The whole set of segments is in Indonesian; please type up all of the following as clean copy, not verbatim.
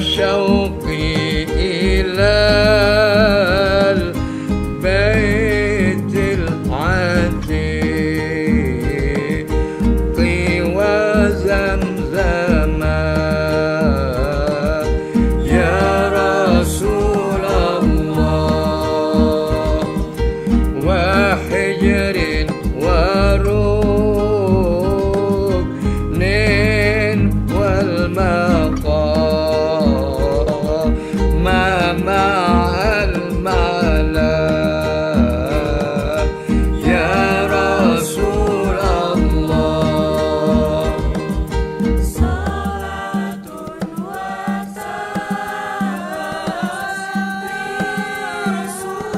شوقي إلى البيت العتيق وزمزم يا رسول الله وحجر وركن والمقام مع المعلى يا رسول الله صلاة وسلام رسول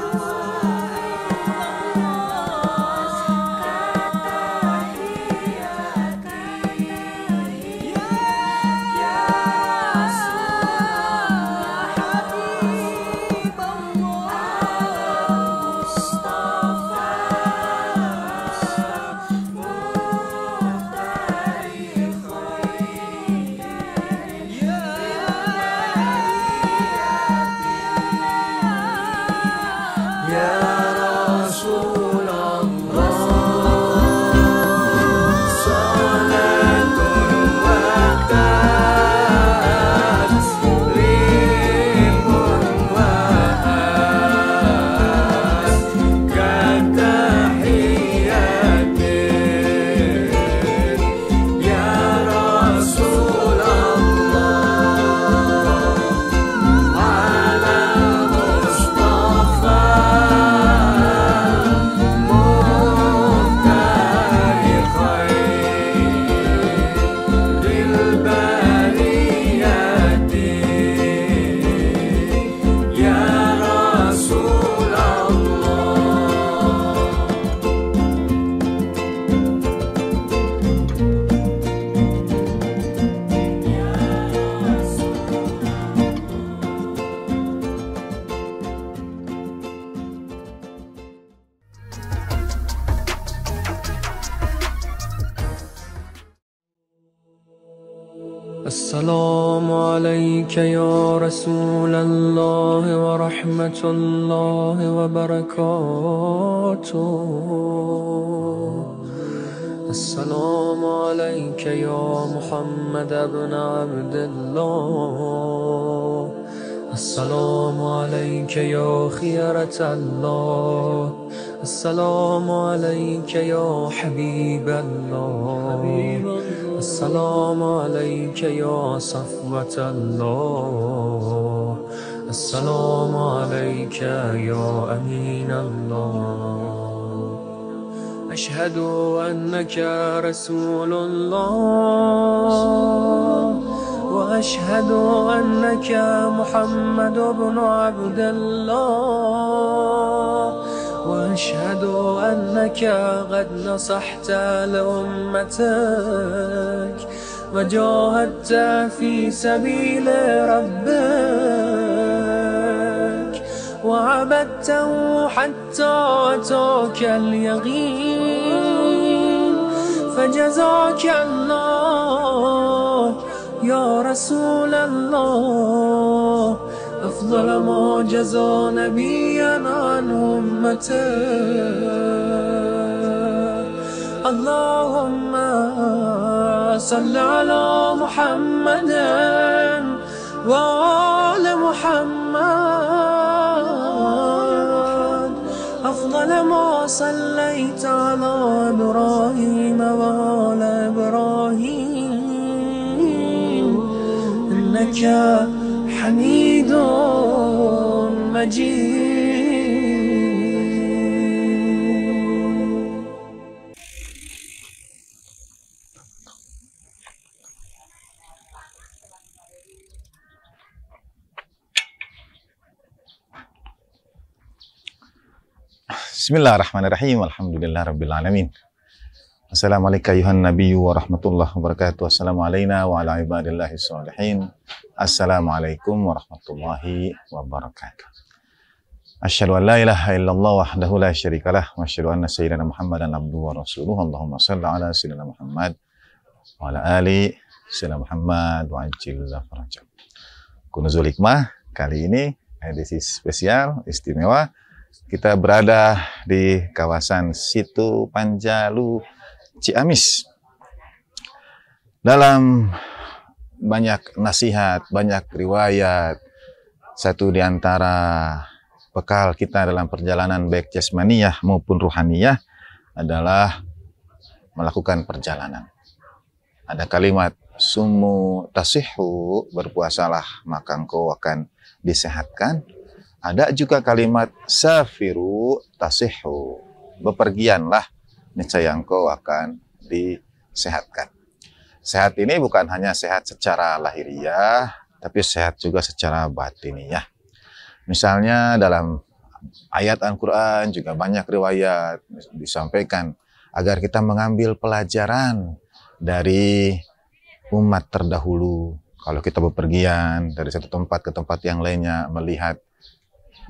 السلام عليك يا رسول الله ورحمة الله وبركاته. السلام عليك يا محمد بن عبد الله. السلام عليك يا خيرة الله. السلام عليك يا حبيب الله. السلام عليك يا صفوة الله. السلام عليك يا أمين الله. أشهد أنك رسول الله وأشهد أنك محمد بن عبد الله وأشهد أنك قد نصحت لأمتك وجاهدت في سبيل ربك وعبدته حتى أتاك اليقين فجزاك الله يا رسول الله أفضل ما جزى نبيا عن أمته. اللهم صل على محمد وآل محمد أفضل ما صليت على إبراهيم وآل إبراهيم إنك حميد مجيد. Bismillahirrahmanirrahim. Alhamdulillahirrabbilalamin. Assalamualaikum ayuhan nabiyyu wa rahmatullahi wabarakatuh. Assalamualaikum wa ala ibadillahi sholihin. Assalamualaikum warahmatullahi wabarakatuh. Asyhadu an la ilaha illallah wahdahu la syarikalah wa asyhadu anna sayyidina Muhammadan abduhu wa rasuluh. Allahumma shalli ala sayyidina Muhammad wa ala ali sayyidina Muhammad wa ajil farajah. Kunuzul Hikmah. Kali ini edisi spesial istimewa. Kita berada di kawasan Situ Panjalu, Ciamis. Dalam banyak nasihat, banyak riwayat, satu di antara bekal kita dalam perjalanan baik jasmaniyah maupun ruhaniyah adalah melakukan perjalanan. Ada kalimat sumu tasihhu, berpuasalah maka engkau akan disehatkan. Ada juga kalimat safiru tasihhu, bepergianlah niscaya engkau akan disehatkan. Sehat ini bukan hanya sehat secara lahiriah, tapi sehat juga secara batiniyah. Misalnya dalam ayat Al-Quran juga banyak riwayat disampaikan agar kita mengambil pelajaran dari umat terdahulu. Kalau kita bepergian dari satu tempat ke tempat yang lainnya, melihat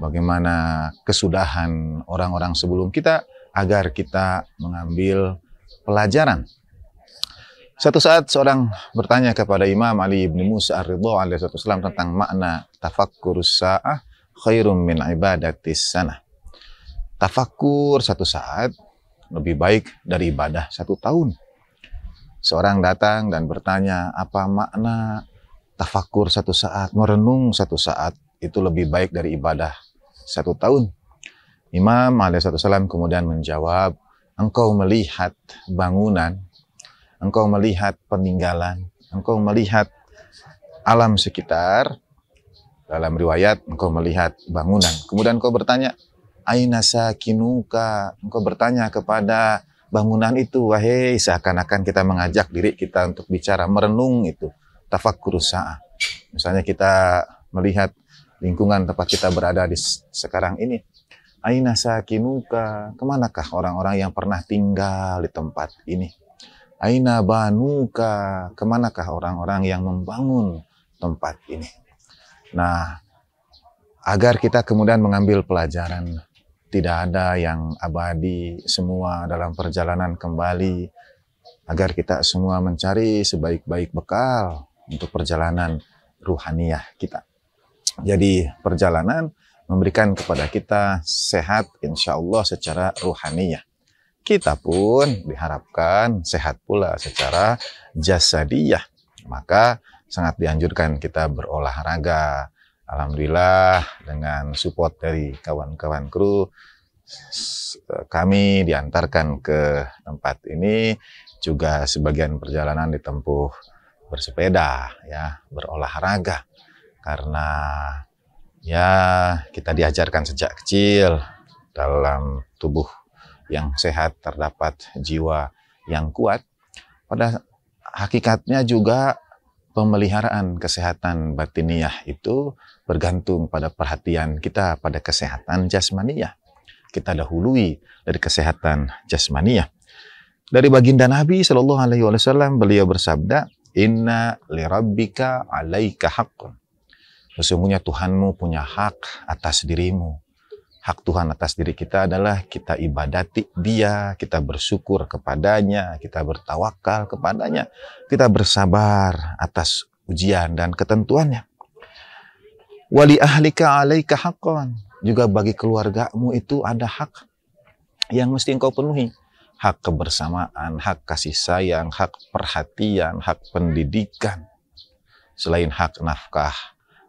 bagaimana kesudahan orang-orang sebelum kita, agar kita mengambil pelajaran. Suatu saat seorang bertanya kepada Imam Ali bin Musa Ar-Ridha alaihissalam tentang makna tafakkurus sa'ah khairum min ibadatis sanah. Tafakkur satu saat lebih baik dari ibadah 1 tahun. Seorang datang dan bertanya, apa makna tafakkur satu saat, merenung satu saat itu lebih baik dari ibadah 1 tahun? Imam alaihissalam kemudian menjawab, engkau melihat bangunan, engkau melihat peninggalan, engkau melihat alam sekitar. Dalam riwayat, engkau melihat bangunan. Kemudian engkau bertanya, aina sakinuka? Engkau bertanya kepada bangunan itu, wahai, seakan-akan kita mengajak diri kita untuk bicara, merenung itu. Tafakkurus sa'ah. Misalnya kita melihat lingkungan tempat kita berada di sekarang ini. Aina sakinuka? Kemanakah orang-orang yang pernah tinggal di tempat ini? Aina banuka? Kemanakah orang-orang yang membangun tempat ini? Nah, agar kita kemudian mengambil pelajaran, tidak ada yang abadi, semua dalam perjalanan kembali, agar kita semua mencari sebaik-baik bekal untuk perjalanan ruhaniyah kita. Jadi perjalanan memberikan kepada kita sehat insya Allah secara ruhaniyah. Kita pun diharapkan sehat pula secara jasadiyah. Maka sangat dianjurkan kita berolahraga. Alhamdulillah dengan support dari kawan-kawan kru, kami diantarkan ke tempat ini. Juga sebagian perjalanan ditempuh bersepeda, ya, berolahraga. Karena ya kita diajarkan sejak kecil, dalam tubuh yang sehat terdapat jiwa yang kuat. Pada hakikatnya juga pemeliharaan kesehatan batiniyah itu bergantung pada perhatian kita pada kesehatan jasmaniyah. Kita dahului dari kesehatan jasmaniyah. Dari baginda Nabi Shallallahu Alaihi Wasallam, beliau bersabda, Inna lirabbika alaika haqqun. Sesungguhnya Tuhanmu punya hak atas dirimu. Hak Tuhan atas diri kita adalah kita ibadati Dia, kita bersyukur kepadanya, kita bertawakal kepadanya, kita bersabar atas ujian dan ketentuannya. Wali ahlika alaika haqqan. Juga bagi keluargamu itu ada hak yang mesti engkau penuhi. Hak kebersamaan, hak kasih sayang, hak perhatian, hak pendidikan. Selain hak nafkah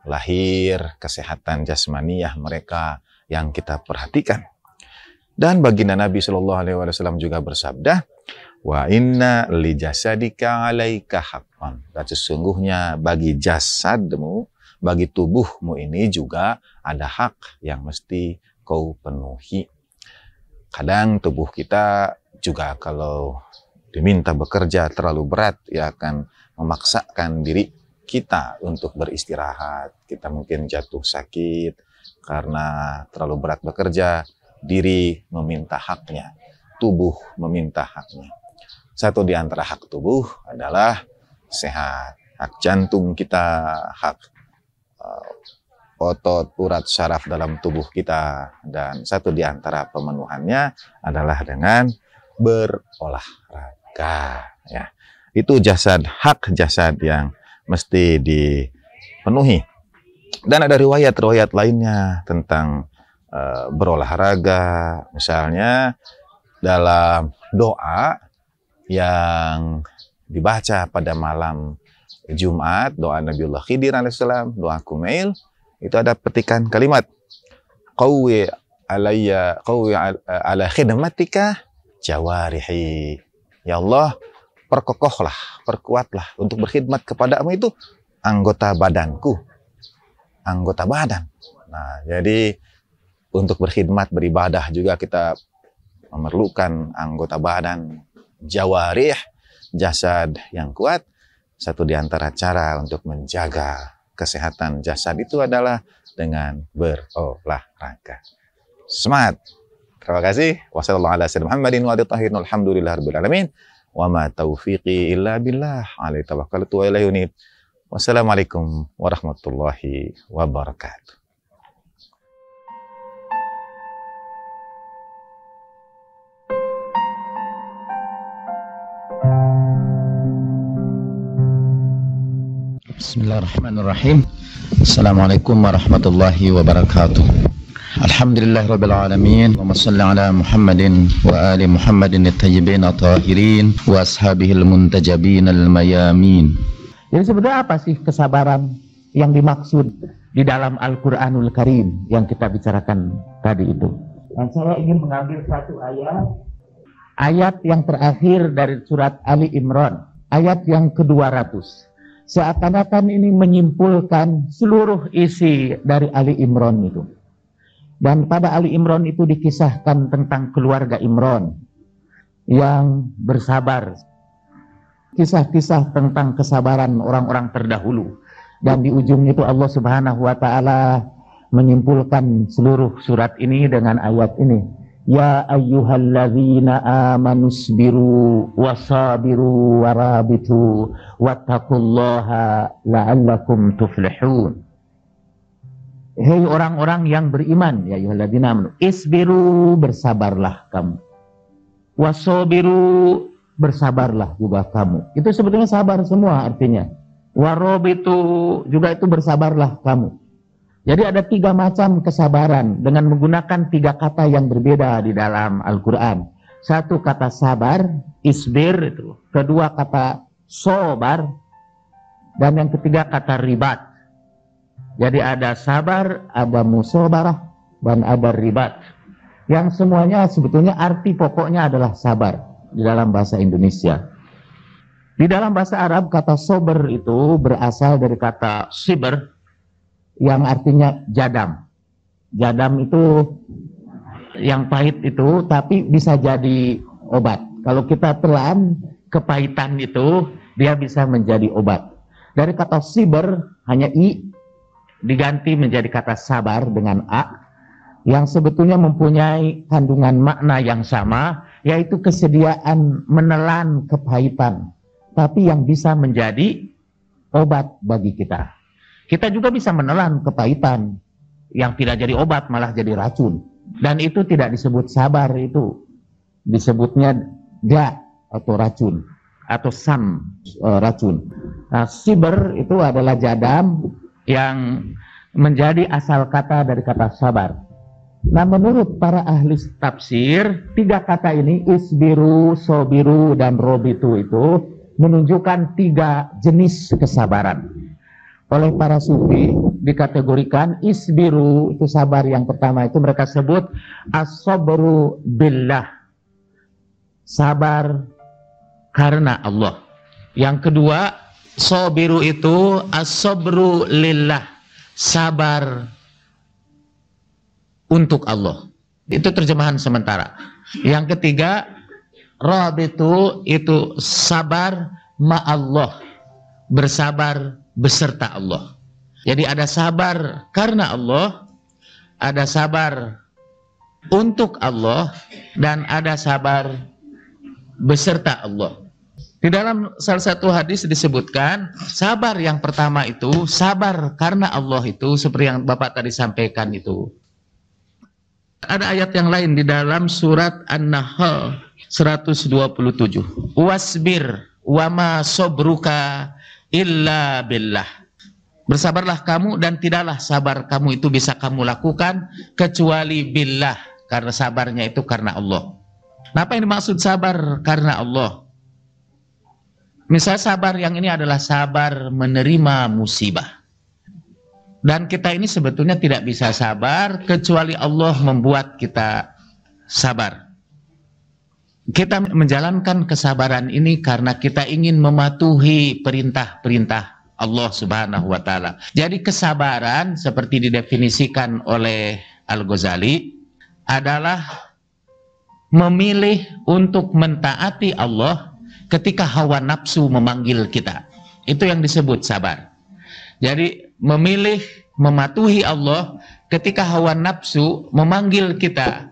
lahir, kesehatan jasmaniyah mereka yang kita perhatikan. Dan baginda Nabi Shallallahu Alaihi Wasallam juga bersabda, wa inna li jasadika alaika haqqan. Dan sesungguhnya bagi jasadmu, bagi tubuhmu ini juga ada hak yang mesti kau penuhi. Kadang tubuh kita juga kalau diminta bekerja terlalu berat, ya akan memaksakan diri kita untuk beristirahat. Kita mungkin jatuh sakit karena terlalu berat bekerja, diri meminta haknya, tubuh meminta haknya. Satu di antara hak tubuh adalah sehat, hak jantung kita, hak otot, urat, syaraf dalam tubuh kita. Dan satu di antara pemenuhannya adalah dengan berolahraga. Ya, itu jasad, hak jasad yang mesti dipenuhi. Dan ada riwayat-riwayat lainnya tentang berolahraga, misalnya dalam doa yang dibaca pada malam Jumat, doa Nabiullah Khidir alaihissalam, doa Kumail, itu ada petikan kalimat qawwi ala khidmatika jawarihi. Ya Allah, perkokohlah, perkuatlah untuk berkhidmat kepadamu itu anggota badanku, anggota badan. Nah, jadi untuk berkhidmat, beribadah juga kita memerlukan anggota badan, jawarih, jasad yang kuat. Satu di antara cara untuk menjaga kesehatan jasad itu adalah dengan berolahraga. Semangat. Terima kasih. Wassalamualaikum warahmatullahi wabarakatuh. Alhamdulillahirabbil alamin. Wa ma taufiqi illa billah. Alaihi tawakkaltu wa ilaihi unib. Wassalamualaikum warahmatullahi wabarakatuh. Bismillahirrahmanirrahim. Assalamualaikum warahmatullahi wabarakatuh. Alhamdulillahirabbil alamin. Allahumma shalli ala Muhammadin wa ali Muhammadin at-tayyibin at-tahirin wa ashabihil muntajabin al-mayamin. Jadi sebetulnya apa sih kesabaran yang dimaksud di dalam Al-Qur'anul Karim yang kita bicarakan tadi itu? Dan saya ingin mengambil satu ayat yang terakhir dari surat Ali Imran, ayat yang ke-200. Seakan-akan ini menyimpulkan seluruh isi dari Ali Imran itu. Dan pada Ali Imran itu dikisahkan tentang keluarga Imran yang bersabar. Kisah-kisah tentang kesabaran orang-orang terdahulu. Dan di ujung itu Allah Subhanahu wa Ta'ala menyimpulkan seluruh surat ini dengan ayat ini. Ya ayyuhalladzina amanusbiru wasabiru warabitu wattaqullaha la'allakum tuflihun. Hei orang-orang yang beriman, ya ayyuhalladzina amanu, isbiru, bersabarlah kamu. Wasabiru, bersabarlah juga kamu. Itu sebetulnya sabar semua artinya. Warabitu, juga itu bersabarlah kamu. Jadi ada 3 macam kesabaran dengan menggunakan 3 kata yang berbeda di dalam Al-Quran. Satu kata sabar, isbir itu. Kedua kata sobar. Dan yang ketiga kata ribat. Jadi ada sabar, ada musobarah, dan ada ribat. Yang semuanya sebetulnya arti pokoknya adalah sabar di dalam bahasa Indonesia. Di dalam bahasa Arab kata sober itu berasal dari kata siber, yang artinya jadam. Jadam itu yang pahit itu, tapi bisa jadi obat. Kalau kita telan kepahitan itu, dia bisa menjadi obat. Dari kata siber, hanya i, diganti menjadi kata sabar dengan a, yang sebetulnya mempunyai kandungan makna yang sama, yaitu kesediaan menelan kepahitan, tapi yang bisa menjadi obat bagi kita. Kita juga bisa menelan kepahitan yang tidak jadi obat, malah jadi racun. Dan itu tidak disebut sabar, itu disebutnya da atau racun, atau sam, racun. Nah, siber itu adalah jadam yang menjadi asal kata dari kata sabar. Nah, menurut para ahli tafsir, 3 kata ini, isbiru, sobiru, dan robitu itu menunjukkan 3 jenis kesabaran. Oleh para sufi dikategorikan isbiru, itu sabar yang pertama, itu mereka sebut as-sabru billah, sabar karena Allah. Yang kedua, sobiru itu as-sabru lillah, sabar untuk Allah. Itu terjemahan sementara. Yang ketiga, rabitu itu sabar ma'allah, bersabar beserta Allah. Jadi ada sabar karena Allah, ada sabar untuk Allah, dan ada sabar beserta Allah. Di dalam salah satu hadis disebutkan, sabar yang pertama itu, sabar karena Allah itu, seperti yang Bapak tadi sampaikan itu. Ada ayat yang lain di dalam surat An-Nahl 127. Wasbir wa ma sobruka illa billah. Bersabarlah kamu dan tidaklah sabar kamu itu bisa kamu lakukan kecuali billah, karena sabarnya itu karena Allah. Nah, apa yang dimaksud sabar karena Allah? Misal sabar yang ini adalah sabar menerima musibah. Dan kita ini sebetulnya tidak bisa sabar kecuali Allah membuat kita sabar. Kita menjalankan kesabaran ini karena kita ingin mematuhi perintah-perintah Allah Subhanahu wa Ta'ala. Jadi kesabaran seperti didefinisikan oleh Al-Ghazali adalah memilih untuk mentaati Allah ketika hawa nafsu memanggil kita. Itu yang disebut sabar. Jadi memilih mematuhi Allah ketika hawa nafsu memanggil kita.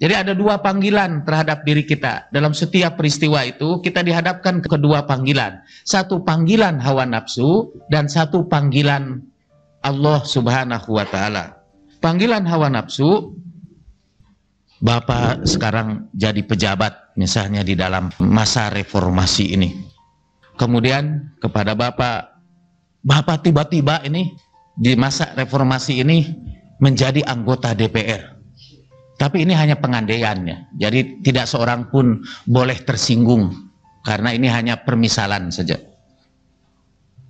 Jadi ada dua panggilan terhadap diri kita. Dalam setiap peristiwa itu kita dihadapkan ke kedua panggilan. Satu panggilan hawa nafsu dan satu panggilan Allah Subhanahu wa Ta'ala. Panggilan hawa nafsu, Bapak sekarang jadi pejabat misalnya di dalam masa reformasi ini. Kemudian kepada Bapak tiba-tiba ini di masa reformasi ini menjadi anggota DPR. Tapi ini hanya pengandaiannya, jadi tidak seorang pun boleh tersinggung karena ini hanya permisalan saja.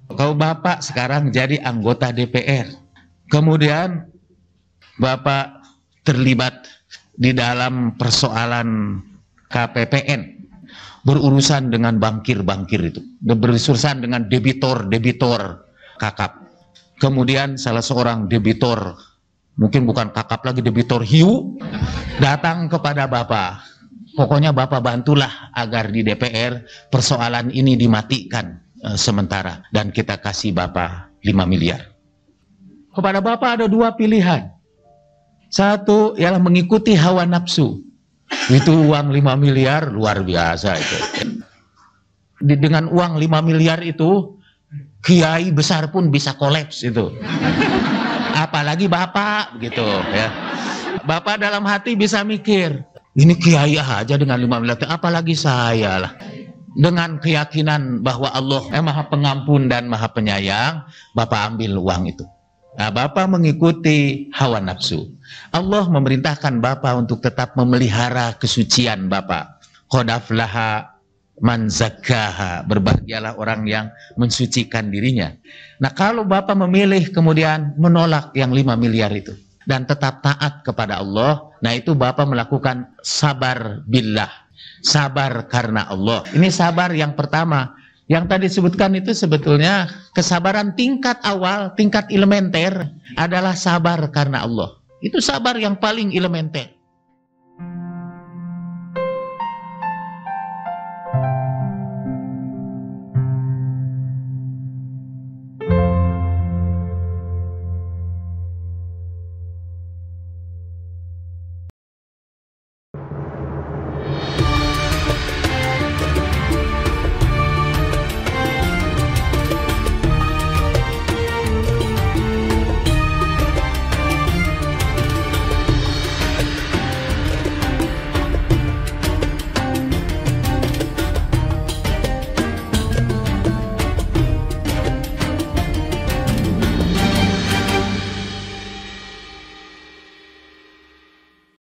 Kalau Bapak sekarang jadi anggota DPR, kemudian Bapak terlibat di dalam persoalan KPPN, berurusan dengan bankir-bankir itu, berurusan dengan debitor kakap. Kemudian salah seorang debitor, mungkin bukan kakap lagi, debitor hiu, datang kepada Bapak. Pokoknya Bapak bantulah agar di DPR persoalan ini dimatikan sementara. Dan kita kasih Bapak 5 miliar. Kepada Bapak ada dua pilihan. Satu ialah mengikuti hawa nafsu. Itu uang 5 miliar luar biasa itu. Dengan uang 5 miliar itu, kiai besar pun bisa kolaps itu. Apalagi Bapak gitu ya. Bapak dalam hati bisa mikir, ini kiai aja dengan 5 miliar, apalagi saya lah. Dengan keyakinan bahwa Allah Maha Pengampun dan Maha Penyayang, Bapak ambil uang itu. Nah, Bapak mengikuti hawa nafsu. Allah memerintahkan Bapak untuk tetap memelihara kesucian Bapak. Qad aflaha man zakkaha, berbahagialah orang yang mensucikan dirinya. Nah, kalau Bapak memilih kemudian menolak yang 5 miliar itu dan tetap taat kepada Allah, nah itu Bapak melakukan sabar billah, sabar karena Allah. Ini sabar yang pertama. Yang tadi disebutkan itu sebetulnya kesabaran tingkat awal, tingkat elementer adalah sabar karena Allah. Itu sabar yang paling elementer.